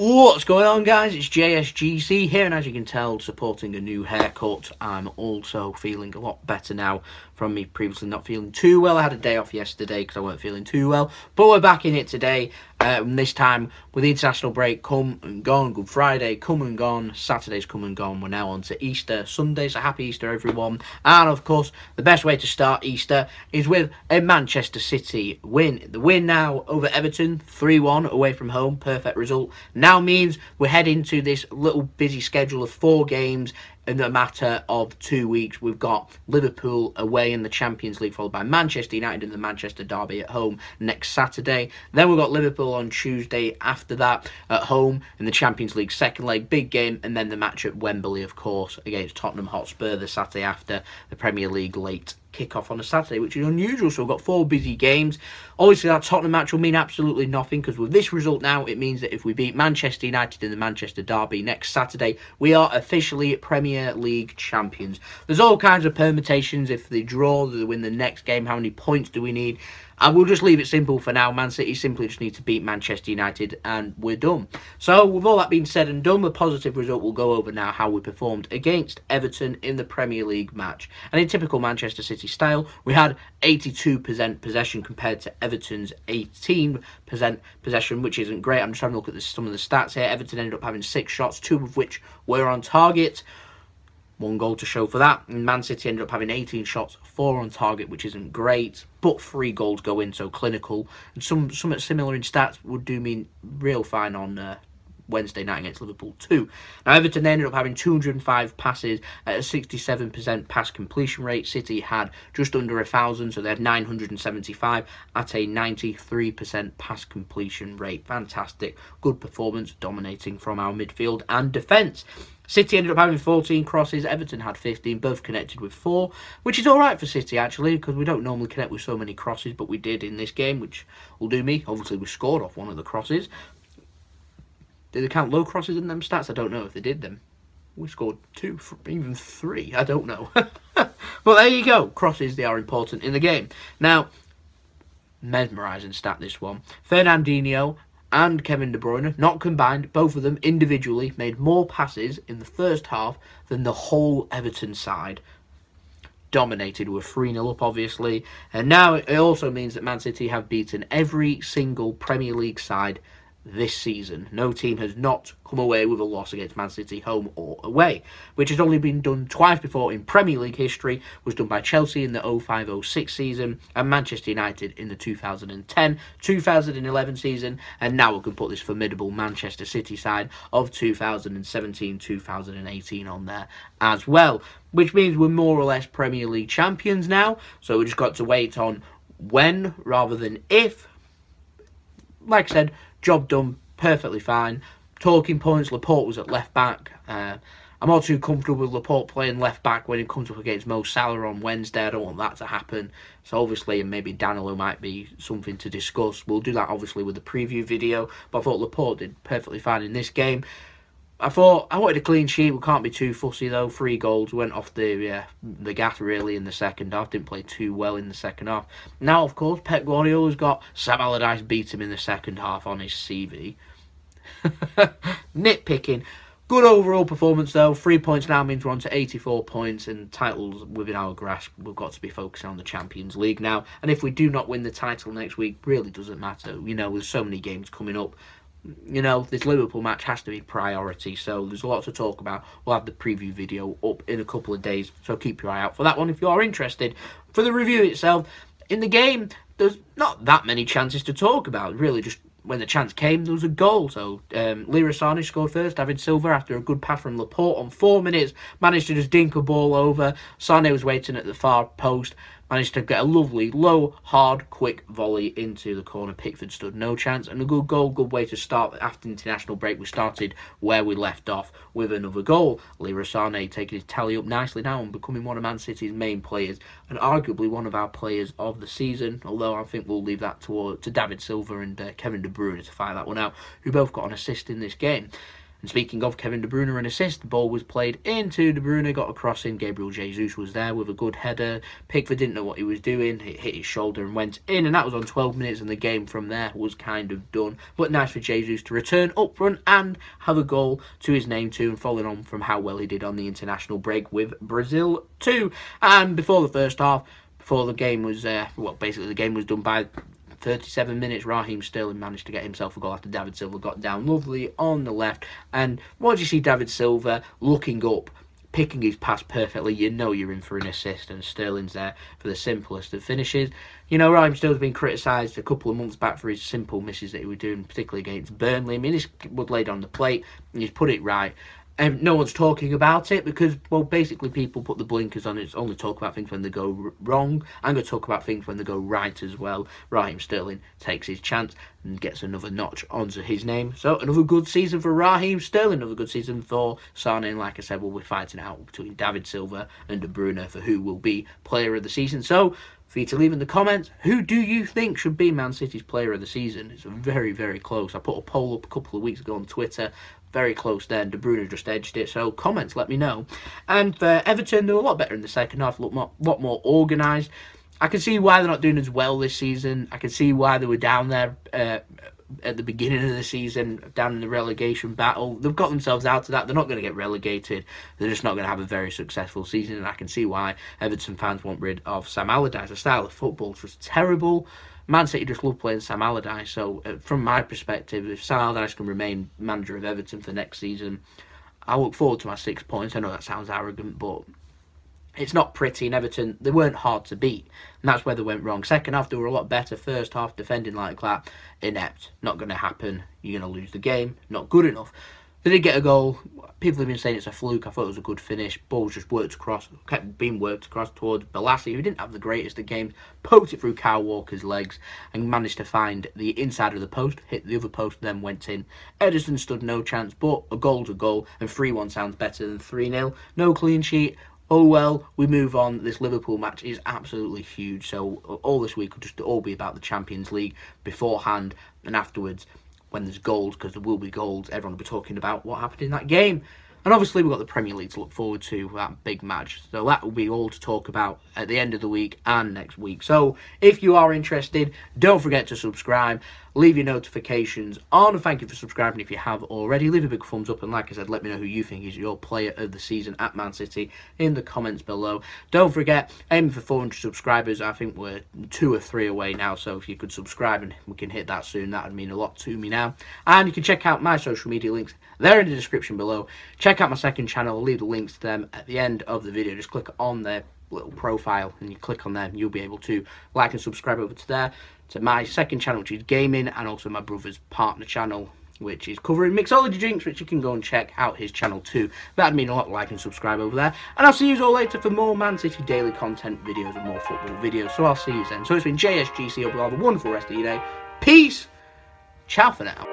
What's going on, guys? It's JSGC here, and as you can tell, supporting a new haircut. I'm also feeling a lot better now from me previously not feeling too well. I had a day off yesterday because I weren't feeling too well, but we're back in it today. This time with the international break come and gone, Good Friday come and gone, Saturday's come and gone. We're now on to Easter Sunday, so happy Easter everyone. And of course, the best way to start Easter is with a Manchester City win. The win now over Everton, 3-1 away from home, perfect result. Now means we're heading to this little busy schedule of 4 games in a matter of 2 weeks. We've got Liverpool away in the Champions League, followed by Manchester United in the Manchester derby at home next Saturday. Then we've got Liverpool on Tuesday after that at home in the Champions League second leg, big game, and then the match at Wembley, of course, against Tottenham Hotspur the Saturday after the Premier League late kick-off on a Saturday, which is unusual. So we've got 4 busy games. Obviously, that Tottenham match will mean absolutely nothing, because with this result now, it means that if we beat Manchester United in the Manchester derby next Saturday, we are officially Premier League champions. There's all kinds of permutations. If they draw, they win the next game, how many points do we need? And we'll just leave it simple for now. Man City simply just need to beat Manchester United and we're done. So with all that being said and done, the positive result will go over now how we performed against Everton in the Premier League match. And in typical Manchester City style, we had 82% possession compared to Everton's 18% possession, which isn't great. I'm just having a look at some of the stats here. Everton ended up having 6 shots, 2 of which were on target. 1 goal to show for that. And Man City ended up having 18 shots, 4 on target, which isn't great, but 3 goals go in, so clinical. And somewhat similar in stats would do me real fine on Wednesday night against Liverpool too. Now Everton ended up having 205 passes at a 67% pass completion rate. City had just under 1,000, so they had 975 at a 93% pass completion rate. Fantastic, good performance, dominating from our midfield and defence. City ended up having 14 crosses, Everton had 15, both connected with 4, which is alright for City actually, because we don't normally connect with so many crosses, but we did in this game, which will do me. Obviously we scored off one of the crosses. Did they count low crosses in them stats? I don't know if they did them. We scored 2, even 3, I don't know. But there you go, crosses, they are important in the game. Now, mesmerising stat this one. Fernandinho and Kevin De Bruyne, not combined, both of them individually made more passes in the first half than the whole Everton side. Dominated, with 3-0 up obviously, and now it also means that Man City have beaten every single Premier League side this season. No team has not come away with a loss against Man City, home or away, which has only been done twice before in Premier League history. Was done by Chelsea in the 05-06 season and Manchester United in the 2010-2011 season, and now we can put this formidable Manchester City side of 2017-2018 on there as well, which means we're more or less Premier League champions now. So we just got to wait on when rather than if. Like I said, job done, perfectly fine. Talking points, Laporte was at left back. I'm all too comfortable with Laporte playing left back when he comes up against Mo Salah on Wednesday. I don't want that to happen. So obviously, and maybe Danilo might be something to discuss. We'll do that obviously with the preview video. But I thought Laporte did perfectly fine in this game. I wanted a clean sheet. We can't be too fussy though. 3 goals went off the gas really in the second half. Didn't play too well in the second half. Now, of course, Pep Guardiola's got Sam Allardyce beat him in the second half on his CV. Nitpicking. Good overall performance though. 3 points now means we're on to 84 points and titles within our grasp. We've got to be focusing on the Champions League now. And if we do not win the title next week, really doesn't matter. You know, there's so many games coming up. You know, this Liverpool match has to be priority, so there's a lot to talk about. We'll have the preview video up in a couple of days, so keep your eye out for that one if you are interested. For the review itself, in the game, there's not that many chances to talk about. Really, just when the chance came, there was a goal. So, Leroy Sané scored first. David Silva, after a good pass from Laporte on 4 minutes, managed to just dink a ball over. Sané was waiting at the far post. Managed to get a lovely, low, hard, quick volley into the corner. Pickford stood no chance. And a good goal, good way to start. After the international break, we started where we left off with another goal. Leroy Sané taking his tally up nicely now and becoming one of Man City's main players. And arguably one of our players of the season. Although I think we'll leave that to David Silva and Kevin De Bruyne to fight that one out, who both got an assist in this game. And speaking of Kevin De Bruyne, an assist, the ball was played into De Bruyne, got a cross in, Gabriel Jesus was there with a good header. Pickford didn't know what he was doing, it hit his shoulder and went in, and that was on 12 minutes, and the game from there was kind of done. But nice for Jesus to return up front and have a goal to his name too, and following on from how well he did on the international break with Brazil too. And before the first half, before the game was, basically the game was done by 37 minutes, Raheem Sterling managed to get himself a goal after David Silva got down lovely on the left. And once you see David Silva looking up, picking his pass perfectly, you know you're in for an assist, and Sterling's there for the simplest of finishes. You know, Raheem Sterling's been criticised a couple of months back for his simple misses that he was doing, particularly against Burnley. I mean, this was laid on the plate, and he's put it right. And no one's talking about it because, well, basically people put the blinkers on. It's only talk about things when they go wrong. I'm going to talk about things when they go right as well. Raheem Sterling takes his chance and gets another notch onto his name. So another good season for Raheem Sterling, another good season for Sane. And like I said, we'll be fighting out between David Silva and De Bruyne for who will be player of the season. So for you to leave in the comments, who do you think should be Man City's player of the season? It's very, very close. I put a poll up a couple of weeks ago on Twitter. Very close then. De Bruyne just edged it. So comments, let me know. And for Everton, they were a lot better in the second half. A lot more organised. I can see why they're not doing as well this season. I can see why they were down there at the beginning of the season, down in the relegation battle. They've got themselves out of that. They're not going to get relegated. They're just not going to have a very successful season. And I can see why Everton fans want rid of Sam Allardyce. The style of football was terrible. Man City just love playing Sam Allardyce, so from my perspective, if Sam Allardyce can remain manager of Everton for next season, I look forward to my 6 points. I know that sounds arrogant, but it's not pretty. In Everton, they weren't hard to beat, and that's where they went wrong. Second half, they were a lot better. First half, defending like that, inept. Not going to happen. You're going to lose the game. Not good enough. They did get a goal. People have been saying it's a fluke. I thought it was a good finish. Ball just worked across, kept being worked across towards Balassi, who didn't have the greatest of games. Poked it through Kyle Walker's legs and managed to find the inside of the post. Hit the other post, then went in. Ederson stood no chance, but a goal's a goal, and 3-1 sounds better than 3-0. No clean sheet. Oh well, we move on. This Liverpool match is absolutely huge. So all this week will just all be about the Champions League beforehand and afterwards. When there's goals, because there will be goals, everyone will be talking about what happened in that game. And obviously we've got the Premier League to look forward to, that big match. So that will be all to talk about at the end of the week and next week. So if you are interested, don't forget to subscribe. Leave your notifications on. And thank you for subscribing if you have already. Leave a big thumbs up. And like I said, let me know who you think is your player of the season at Man City in the comments below. Don't forget, aiming for 400 subscribers. I think we're 2 or 3 away now. So if you could subscribe and we can hit that soon, that would mean a lot to me now. And you can check out my social media links. They're in the description below. Check out my second channel. I'll leave the links to them at the end of the video. Just click on their little profile and you click on them. You'll be able to like and subscribe over to there, to my second channel, which is gaming, and also my brother's partner channel, which is covering mixology drinks, which you can go and check out his channel too. That'd mean a lot. Like and subscribe over there. And I'll see you all later for more Man City daily content videos and more football videos. So I'll see you then. So it's been JSGC. Hope you all have a wonderful rest of your day. Peace. Ciao for now.